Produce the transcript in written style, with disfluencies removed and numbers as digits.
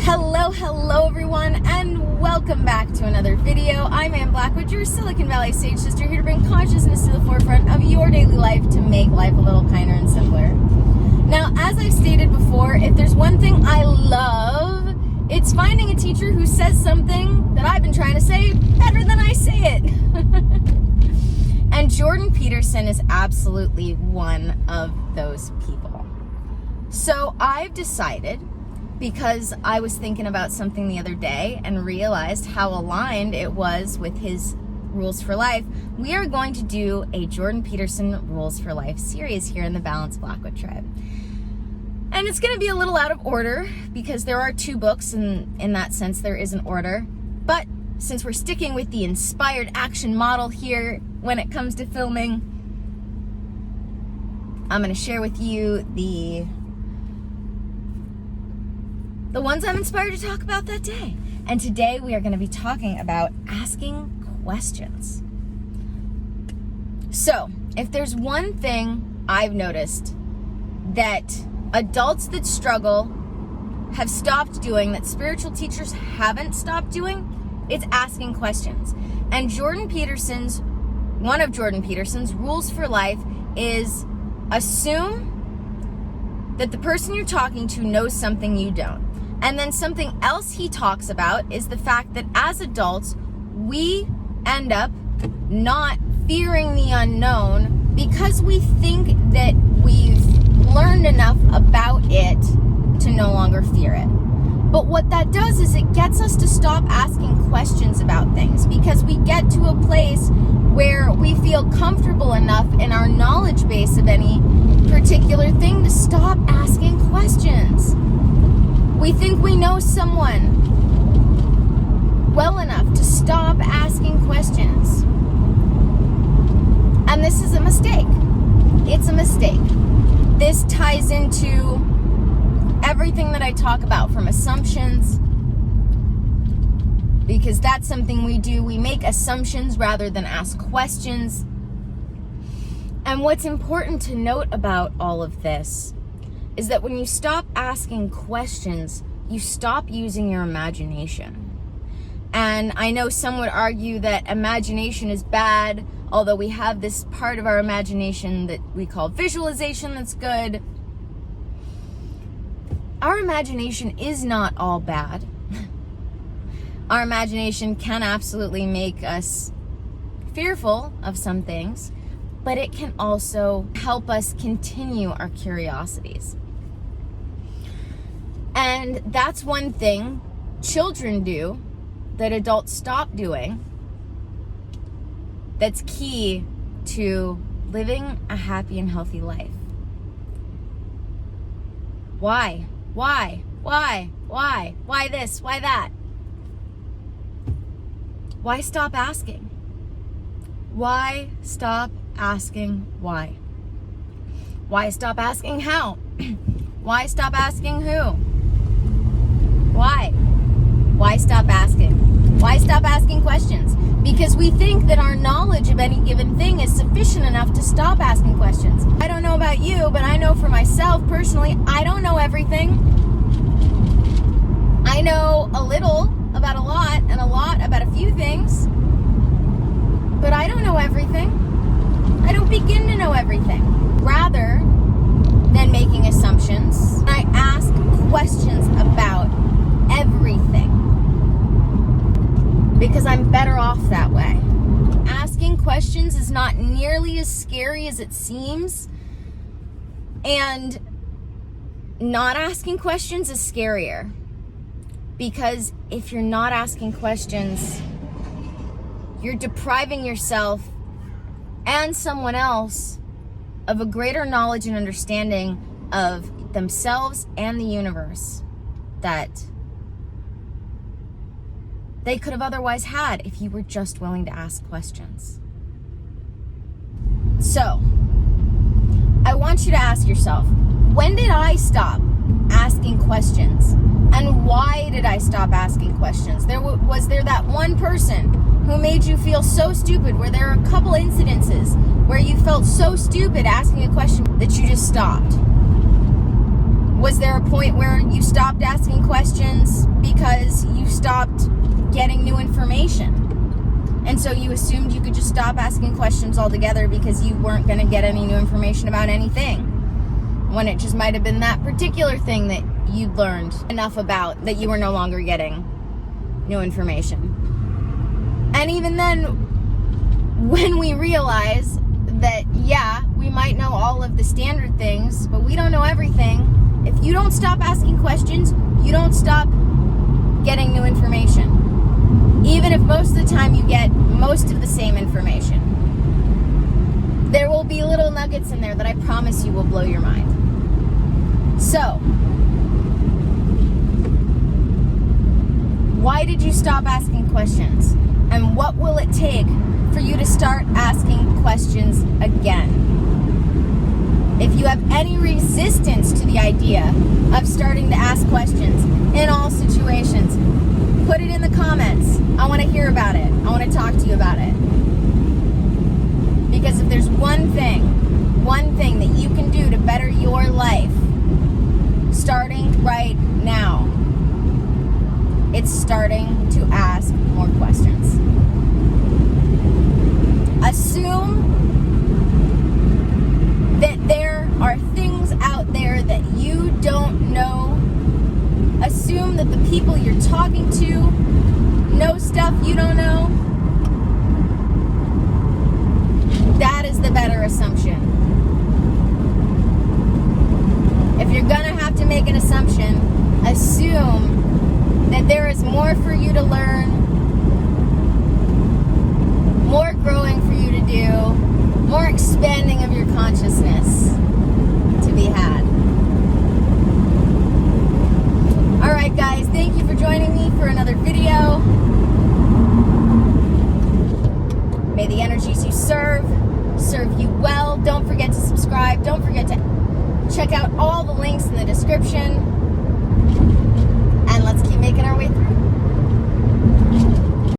Hello everyone, and welcome back to another video. I'm Ann Blackwood, your Silicon Valley Sage Sister, here to bring consciousness to the forefront of your daily life to make life a little kinder and simpler. Now, as I've stated before, if there's one thing I love, it's finding a teacher who says something that I've been trying to say better than I say it. And Jordan Peterson is absolutely one of those people. So I've decided, because I was thinking about something the other day and realized how aligned it was with his Rules for Life, we are going to do a Jordan Peterson Rules for Life series here in the Balanced Blackwood Tribe. And it's going to be a little out of order because there are two books, and in that sense there is an order. But since we're sticking with the inspired action model here when it comes to filming, I'm going to share with you the ones I'm inspired to talk about that day. And today we are going to be talking about asking questions. So, if there's one thing I've noticed that adults that struggle have stopped doing, that spiritual teachers haven't stopped doing, it's asking questions. And one of Jordan Peterson's Rules for Life is assume that the person you're talking to knows something you don't. And then something else he talks about is the fact that as adults, we end up not fearing the unknown because we think that we've learned enough about it to no longer fear it. But what that does is it gets us to stop asking questions about things, because we get to a place where we feel comfortable enough in our knowledge base of any particular thing to stop asking questions. We think we know someone well enough to stop asking questions. And this is a mistake. It's a mistake. This ties into everything that I talk about, from assumptions, because that's something we do. We make assumptions rather than ask questions. And what's important to note about all of this is that when you stop asking questions, you stop using your imagination. And I know some would argue that imagination is bad, although we have this part of our imagination that we call visualization that's good. Our imagination is not all bad. Our imagination can absolutely make us fearful of some things, but it can also help us continue our curiosities. And that's one thing children do that adults stop doing, that's key to living a happy and healthy life. Why? Why? Why? Why? Why this? Why that? Why stop asking? Why stop asking why? Why stop asking how? Why stop asking who? Why? Why stop asking? Why stop asking questions? Because we think that our knowledge of any given thing is sufficient enough to stop asking questions. I don't know about you, but I know for myself personally, I don't know everything. I know a little about a lot and a lot about a few things, but I don't know everything. I don't begin to know everything. Rather than making assumptions, I ask questions about everything, because I'm better off that way. Asking questions is not nearly as scary as it seems, and not asking questions is scarier, because if you're not asking questions, you're depriving yourself and someone else of a greater knowledge and understanding of themselves and the universe that they could have otherwise had if you were just willing to ask questions. So, I want you to ask yourself, when did I stop asking questions? And why did I stop asking questions? Was there that one person who made you feel so stupid? Were there a couple incidences where you felt so stupid asking a question that you just stopped? Was there a point where you stopped asking questions getting new information. And so you assumed you could just stop asking questions altogether because you weren't going to get any new information about anything, when it just might have been that particular thing that you'd learned enough about that you were no longer getting new information. And even then, when we realize that, yeah, we might know all of the standard things, but we don't know everything, if you don't stop asking questions, you don't stop getting new information. Even if most of the time you get most of the same information, there will be little nuggets in there that I promise you will blow your mind. So, why did you stop asking questions? And what will it take for you to start asking questions again? If you have any resistance to the idea of starting to ask questions in all situations, put it in the comments. I want to hear about it. I want to talk to you about it. Because if there's one thing that you can do to better your life, starting right now, it's starting to ask more questions. Assume that there are things out there that you don't know. Assume that the people you're talking to know stuff you don't know. That is the better assumption. If you're gonna have to make an assumption, assume that there is more for you to learn, more growing for you to do, more expanding of your consciousness to be had. Alright guys, thank you for joining me for another video. May the energies you serve you well. Don't forget to subscribe. Don't forget to check out all the links in the description.